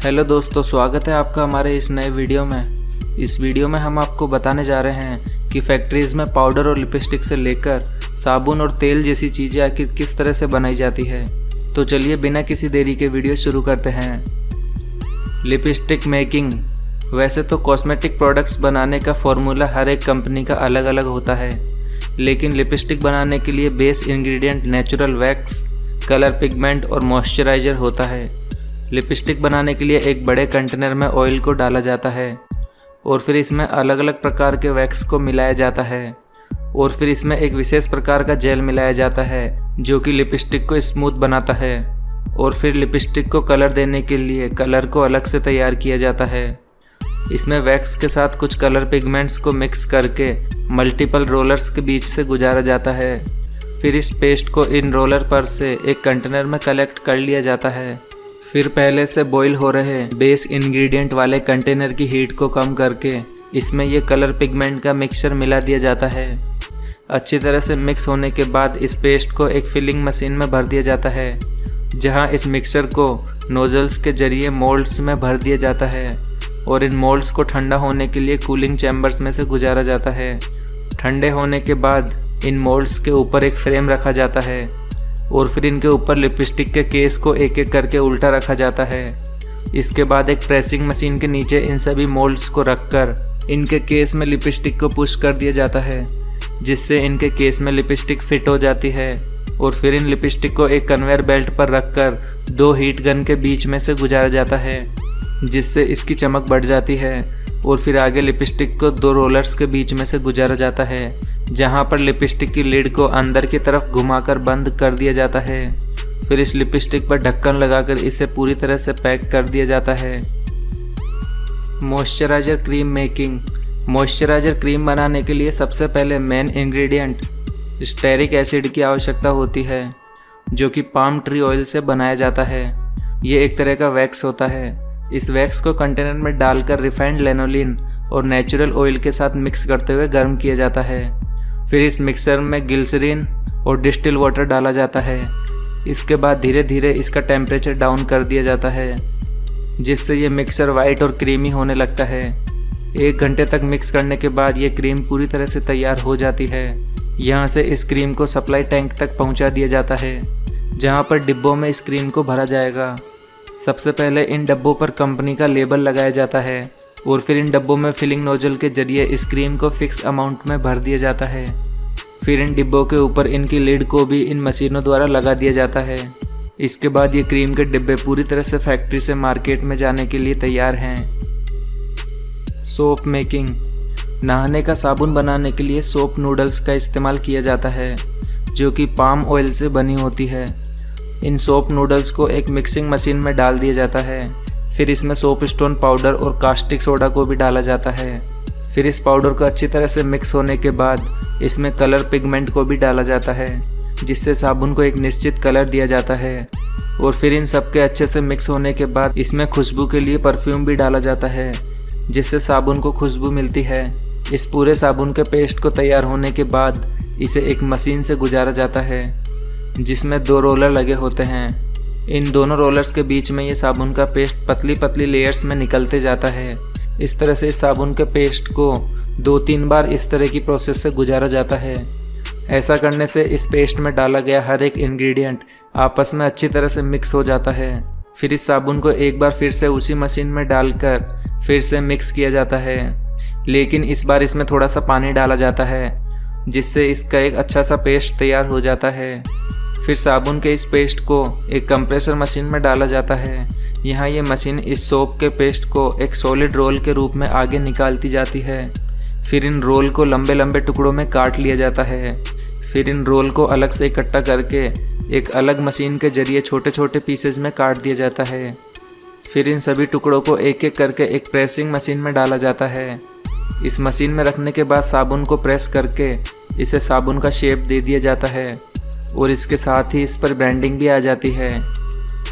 Hello दोस्तों, स्वागत है आपका हमारे इस नए वीडियो में। इस वीडियो में हम आपको बताने जा रहे हैं कि फैक्ट्रीज़ में पाउडर और लिपस्टिक से लेकर साबुन और तेल जैसी चीज़ें आखिर किस तरह से बनाई जाती है। तो चलिए बिना किसी देरी के वीडियो शुरू करते हैं। Lipstick making. वैसे तो कॉस्मेटिक प्रोडक्ट्स बनाने का फॉर्मूला हर एक कंपनी का अलग अलग होता है, लेकिन लिपस्टिक बनाने के लिए base ingredient natural wax, colour pigment और मॉइस्चराइज़र होता है। लिपस्टिक बनाने के लिए एक बड़े कंटेनर में ऑयल को डाला जाता है और फिर इसमें अलग अलग प्रकार के वैक्स को मिलाया जाता है और फिर इसमें एक विशेष प्रकार का जेल मिलाया जाता है जो कि लिपस्टिक को स्मूथ बनाता है। और फिर लिपस्टिक को कलर देने के लिए कलर को अलग से तैयार किया जाता है। इसमें वैक्स के साथ कुछ कलर पिगमेंट्स को मिक्स करके मल्टीपल रोलर्स के बीच से गुजारा जाता है। फिर इस पेस्ट को इन रोलर पर से एक कंटेनर में कलेक्ट कर लिया जाता है। फिर पहले से बॉईल हो रहे बेस इंग्रेडिएंट वाले कंटेनर की हीट को कम करके इसमें ये कलर पिगमेंट का मिक्सचर मिला दिया जाता है। अच्छी तरह से मिक्स होने के बाद इस पेस्ट को एक फिलिंग मशीन में भर दिया जाता है, जहां इस मिक्सचर को नोजल्स के जरिए मोल्ड्स में भर दिया जाता है और इन मोल्ड्स को ठंडा होने के लिए कूलिंग चैम्बर्स में से गुजारा जाता है। ठंडे होने के बाद इन मोल्ड्स के ऊपर एक फ्रेम रखा जाता है और फिर इनके ऊपर लिपस्टिक के केस को एक एक करके उल्टा रखा जाता है। इसके बाद एक प्रेसिंग मशीन के नीचे इन सभी मोल्ड्स को रखकर इनके केस में लिपस्टिक को पुश कर दिया जाता है, जिससे इनके केस में लिपस्टिक फिट हो जाती है। और फिर इन लिपस्टिक को एक कन्वेयर बेल्ट पर रखकर दो हीट गन के बीच में से गुजारा जाता है, जिससे इसकी चमक बढ़ जाती है। और फिर आगे लिपस्टिक को दो रोलर्स के बीच में से गुजारा जाता है, जहां पर लिपस्टिक की लिड को अंदर की तरफ घुमाकर बंद कर दिया जाता है। फिर इस लिपस्टिक पर ढक्कन लगाकर इसे पूरी तरह से पैक कर दिया जाता है। Moisturiser cream making. Moisturiser cream बनाने के लिए सबसे पहले मेन इंग्रेडिएंट स्टेरिक एसिड की आवश्यकता होती है, जो कि पाम ट्री ऑयल से बनाया जाता है। ये एक तरह का वैक्स होता है। इस वैक्स को कंटेनर में डालकर रिफाइंड लेनोलिन और नेचुरल ऑयल के साथ मिक्स करते हुए गर्म किया जाता है। फिर इस मिक्सर में ग्लिसरीन और डिस्टिल वाटर डाला जाता है। इसके बाद धीरे धीरे इसका टेम्परेचर डाउन कर दिया जाता है, जिससे ये मिक्सर वाइट और क्रीमी होने लगता है। 1 घंटे तक मिक्स करने के बाद ये क्रीम पूरी तरह से तैयार हो जाती है। यहाँ से इस क्रीम को सप्लाई टैंक तक पहुँचा दिया जाता है, जहाँ पर डिब्बों में इस क्रीम को भरा जाएगा। सबसे पहले इन डब्बों पर कंपनी का लेबल लगाया जाता है और फिर इन डब्बों में फिलिंग नोजल के जरिए इस क्रीम को फिक्स अमाउंट में भर दिया जाता है। फिर इन डिब्बों के ऊपर इनकी लिड को भी इन मशीनों द्वारा लगा दिया जाता है। इसके बाद ये क्रीम के डिब्बे पूरी तरह से फैक्ट्री से मार्केट में जाने के लिए तैयार हैं। Soap making. नहाने का साबुन बनाने के लिए सोप नूडल्स का इस्तेमाल किया जाता है, जो कि पाम ऑयल से बनी होती है। इन सोप नूडल्स को एक मिक्सिंग मशीन में डाल दिया जाता है। फिर इसमें सोप स्टोन पाउडर और कास्टिक सोडा को भी डाला जाता है। फिर इस पाउडर को अच्छी तरह से मिक्स होने के बाद इसमें कलर पिगमेंट को भी डाला जाता है, जिससे साबुन को एक निश्चित कलर दिया जाता है। और फिर इन सब के अच्छे से मिक्स होने के बाद इसमें खुशबू के लिए परफ्यूम भी डाला जाता है, जिससे साबुन को खुशबू मिलती है। इस पूरे साबुन के पेस्ट को तैयार होने के बाद इसे एक मशीन से गुजारा जाता है, जिसमें 2 रोलर लगे होते हैं। इन दोनों रोलर्स के बीच में ये साबुन का पेस्ट पतली पतली लेयर्स में निकलते जाता है। इस तरह से इस साबुन के पेस्ट को 2-3 बार इस तरह की प्रोसेस से गुजारा जाता है। ऐसा करने से इस पेस्ट में डाला गया हर एक इंग्रेडिएंट आपस में अच्छी तरह से मिक्स हो जाता है। फिर इस साबुन को एक बार फिर से उसी मशीन में डालकर फिर से मिक्स किया जाता है, लेकिन इस बार इसमें थोड़ा सा पानी डाला जाता है, जिससे इसका एक अच्छा सा पेस्ट तैयार हो जाता है। फिर साबुन के इस पेस्ट को एक कंप्रेसर मशीन में डाला जाता है। यहाँ ये मशीन इस सोप के पेस्ट को एक सॉलिड रोल के रूप में आगे निकालती जाती है। फिर इन रोल को लंबे लंबे टुकड़ों में काट लिया जाता है। फिर इन रोल को अलग से इकट्ठा करके एक अलग मशीन के जरिए छोटे छोटे पीसेज में काट दिया जाता है। फिर इन सभी टुकड़ों को एक एक करके एक प्रेसिंग मशीन में डाला जाता है। इस मशीन में रखने के बाद साबुन को प्रेस करके इसे साबुन का शेप दे दिया जाता है और इसके साथ ही इस पर ब्रांडिंग भी आ जाती है।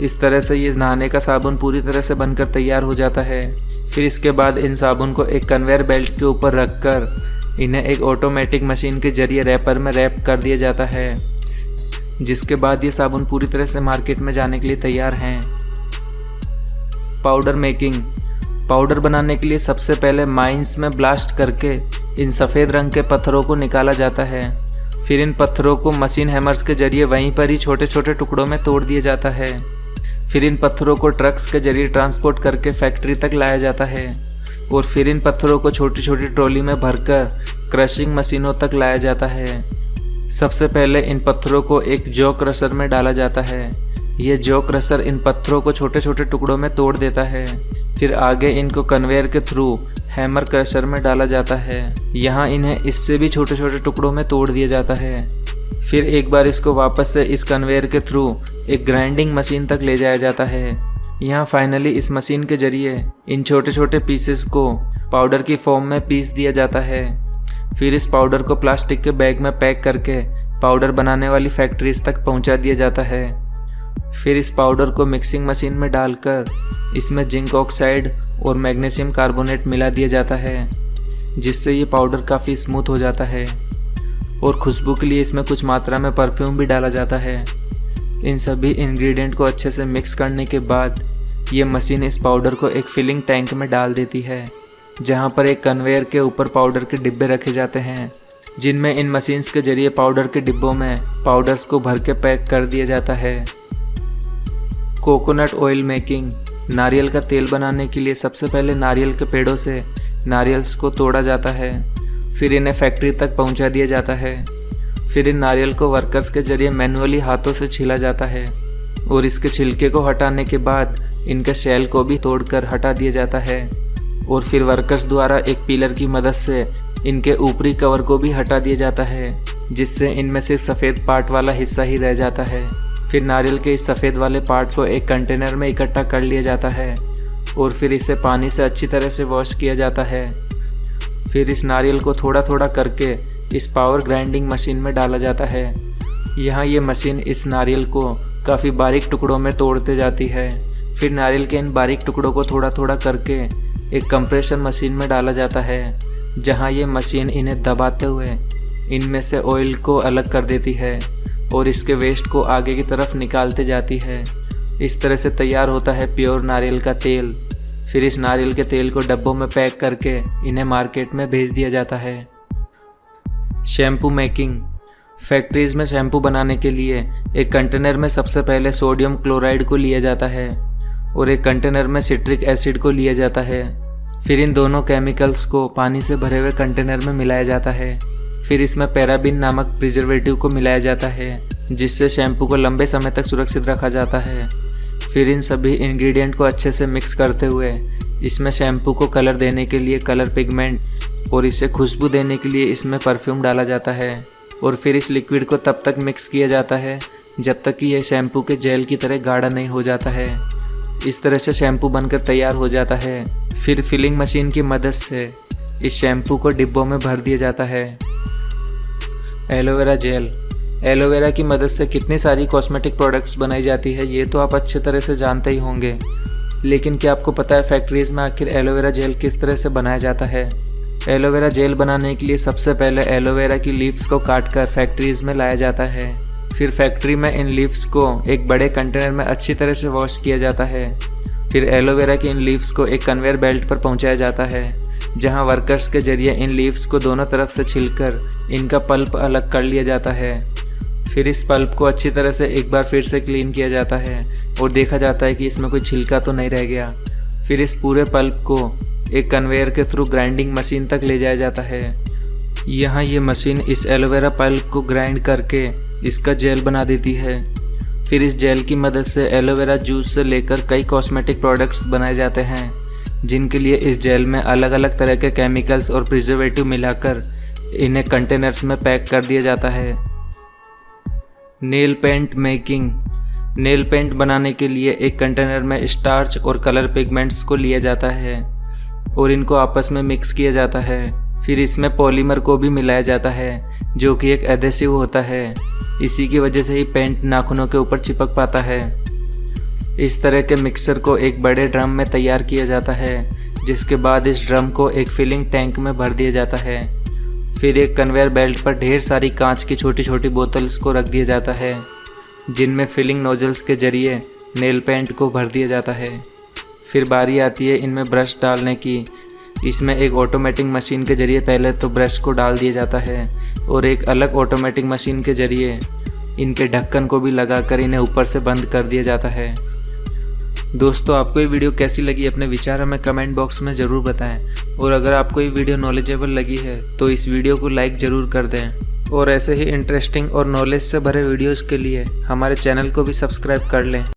इस तरह से ये नहाने का साबुन पूरी तरह से बनकर तैयार हो जाता है। फिर इसके बाद इन साबुन को एक कन्वेयर बेल्ट के ऊपर रखकर इन्हें एक ऑटोमेटिक मशीन के जरिए रैपर में रैप कर दिया जाता है, जिसके बाद ये साबुन पूरी तरह से मार्केट में जाने के लिए तैयार हैं। Powder making. पाउडर बनाने के लिए सबसे पहले माइंस में ब्लास्ट करके इन सफ़ेद रंग के पत्थरों को निकाला जाता है। फिर इन पत्थरों को मशीन हैमर्स के जरिए वहीं पर ही छोटे छोटे टुकड़ों में तोड़ दिया जाता है। फिर इन पत्थरों को ट्रक्स के जरिए ट्रांसपोर्ट करके फैक्ट्री तक लाया जाता है और फिर इन पत्थरों को छोटी छोटी ट्रॉली में भरकर क्रशिंग मशीनों तक लाया जाता है। सबसे पहले इन पत्थरों को एक जॉ क्रशर में डाला जाता है। यह जॉ क्रशर इन पत्थरों को छोटे छोटे टुकड़ों में तोड़ देता है। फिर आगे इनको कन्वेयर के थ्रू हैमर क्रशर में डाला जाता है। यहाँ इन्हें इससे भी छोटे छोटे टुकड़ों में तोड़ दिया जाता है। फिर एक बार इसको वापस से इस कन्वेयर के थ्रू एक ग्राइंडिंग मशीन तक ले जाया जाता है। यहाँ फाइनली इस मशीन के जरिए इन छोटे छोटे पीसेस को पाउडर की फॉर्म में पीस दिया जाता है। फिर इस पाउडर को प्लास्टिक के बैग में पैक करके पाउडर बनाने वाली फैक्ट्रीज तक पहुँचा दिया जाता है। फिर इस पाउडर को मिक्सिंग मशीन में डालकर इसमें जिंक ऑक्साइड और मैग्नीशियम कार्बोनेट मिला दिया जाता है, जिससे ये पाउडर काफ़ी स्मूथ हो जाता है। और खुशबू के लिए इसमें कुछ मात्रा में परफ्यूम भी डाला जाता है। इन सभी इंग्रेडिएंट को अच्छे से मिक्स करने के बाद ये मशीन इस पाउडर को एक फिलिंग टैंक में डाल देती है, जहाँ पर एक कन्वेयर के ऊपर पाउडर के डिब्बे रखे जाते हैं, जिनमें इन मशीन्स के जरिए पाउडर के डिब्बों में पाउडर्स को भर के पैक कर दिया जाता है। Coconut oil making. नारियल का तेल बनाने के लिए सबसे पहले नारियल के पेड़ों से नारियल्स को तोड़ा जाता है। फिर इन्हें फैक्ट्री तक पहुंचा दिया जाता है। फिर इन नारियल को वर्कर्स के जरिए मैनुअली हाथों से छीला जाता है और इसके छिलके को हटाने के बाद इनके शेल को भी तोड़कर हटा दिया जाता है और फिर वर्कर्स द्वारा एक पिलर की मदद से इनके ऊपरी कवर को भी हटा दिया जाता है, जिससे इनमें सिर्फ सफ़ेद पार्ट वाला हिस्सा ही रह जाता है। फिर नारियल के इस सफ़ेद वाले पार्ट को एक कंटेनर में इकट्ठा कर लिया जाता है और फिर इसे पानी से अच्छी तरह से वॉश किया जाता है। फिर इस नारियल को थोड़ा थोड़ा करके इस पावर ग्राइंडिंग मशीन में डाला जाता है। यहाँ ये मशीन इस नारियल को काफ़ी बारीक टुकड़ों में तोड़ते जाती है। फिर नारियल के इन बारीक टुकड़ों को थोड़ा थोड़ा करके एक कंप्रेशर मशीन में डाला जाता है, जहाँ ये मशीन इन्हें दबाते हुए इनमें से ऑयल को अलग कर देती है और इसके वेस्ट को आगे की तरफ निकालते जाती है। इस तरह से तैयार होता है प्योर नारियल का तेल। फिर इस नारियल के तेल को डब्बों में पैक करके इन्हें मार्केट में भेज दिया जाता है। Shampoo making. फैक्ट्रीज में शैम्पू बनाने के लिए एक कंटेनर में सबसे पहले सोडियम क्लोराइड को लिया जाता है और एक कंटेनर में सिट्रिक एसिड को लिया जाता है। फिर इन दोनों केमिकल्स को पानी से भरे हुए कंटेनर में मिलाया जाता है। फिर इसमें पैराबिन नामक प्रिजर्वेटिव को मिलाया जाता है, जिससे शैम्पू को लंबे समय तक सुरक्षित रखा जाता है। फिर इन सभी इंग्रेडिएंट को अच्छे से मिक्स करते हुए इसमें शैम्पू को कलर देने के लिए कलर पिगमेंट और इसे खुशबू देने के लिए इसमें परफ्यूम डाला जाता है और फिर इस लिक्विड को तब तक मिक्स किया जाता है जब तक कि यह शैम्पू के जेल की तरह गाढ़ा नहीं हो जाता है। इस तरह से शैम्पू बनकर तैयार हो जाता है। फिर फिलिंग मशीन की मदद से इस शैम्पू को डिब्बों में भर दिया जाता है। Aloe vera gel. एलोवेरा की मदद से कितनी सारी कॉस्मेटिक प्रोडक्ट्स बनाई जाती है ये तो आप अच्छे तरह से जानते ही होंगे, लेकिन क्या आपको पता है फैक्ट्रीज में आखिर एलोवेरा जेल किस तरह से बनाया जाता है? एलोवेरा जेल बनाने के लिए सबसे पहले एलोवेरा की लीव्स को काटकर फैक्ट्रीज में लाया जाता है। फिर फैक्ट्री में इन लीव्स को एक बड़े कंटेनर में अच्छी तरह से वॉश किया जाता है। फिर एलोवेरा की इन लीव्स को एक कन्वेयर बेल्ट पर पहुंचाया जाता है, जहां वर्कर्स के जरिए इन लीव्स को दोनों तरफ से छिलकर इनका पल्प अलग कर लिया जाता है। फिर इस पल्प को अच्छी तरह से एक बार फिर से क्लीन किया जाता है और देखा जाता है कि इसमें कोई छिलका तो नहीं रह गया। फिर इस पूरे पल्प को एक कन्वेयर के थ्रू ग्राइंडिंग मशीन तक ले जाया जाता है। यहाँ ये मशीन इस एलोवेरा पल्प को ग्राइंड करके इसका जेल बना देती है। फिर इस जेल की मदद से एलोवेरा जूस से लेकर कई कॉस्मेटिक प्रोडक्ट्स बनाए जाते हैं, जिनके लिए इस जेल में अलग अलग तरह के केमिकल्स और प्रिजर्वेटिव मिलाकर इन्हें कंटेनर्स में पैक कर दिया जाता है। Nail paint making. Nail paint बनाने के लिए एक कंटेनर में स्टार्च और कलर पिगमेंट्स को लिया जाता है और इनको आपस में मिक्स किया जाता है। फिर इसमें पॉलीमर को भी मिलाया जाता है, जो कि एक एडेसिव होता है। इसी की वजह से ही पेंट नाखूनों के ऊपर चिपक पाता है। इस तरह के मिक्सचर को एक बड़े ड्रम में तैयार किया जाता है, जिसके बाद इस ड्रम को एक फिलिंग टैंक में भर दिया जाता है। फिर एक कन्वेयर बेल्ट पर ढेर सारी कांच की छोटी छोटी बोतल्स को रख दिया जाता है, जिनमें फिलिंग नोजल्स के जरिए नेल पेंट को भर दिया जाता है। फिर बारी आती है इनमें ब्रश डालने की। इसमें एक ऑटोमेटिक मशीन के ज़रिए पहले तो ब्रश को डाल दिया जाता है और एक अलग ऑटोमेटिक मशीन के ज़रिए इनके ढक्कन को भी लगाकर इन्हें ऊपर से बंद कर दिया जाता है। दोस्तों, आपको ये वीडियो कैसी लगी अपने विचार हमें कमेंट बॉक्स में ज़रूर बताएं। और अगर आपको ये वीडियो नॉलेजेबल लगी है तो इस वीडियो को लाइक ज़रूर कर दें और ऐसे ही इंटरेस्टिंग और नॉलेज से भरे वीडियोज़ के लिए हमारे चैनल को भी सब्सक्राइब कर लें।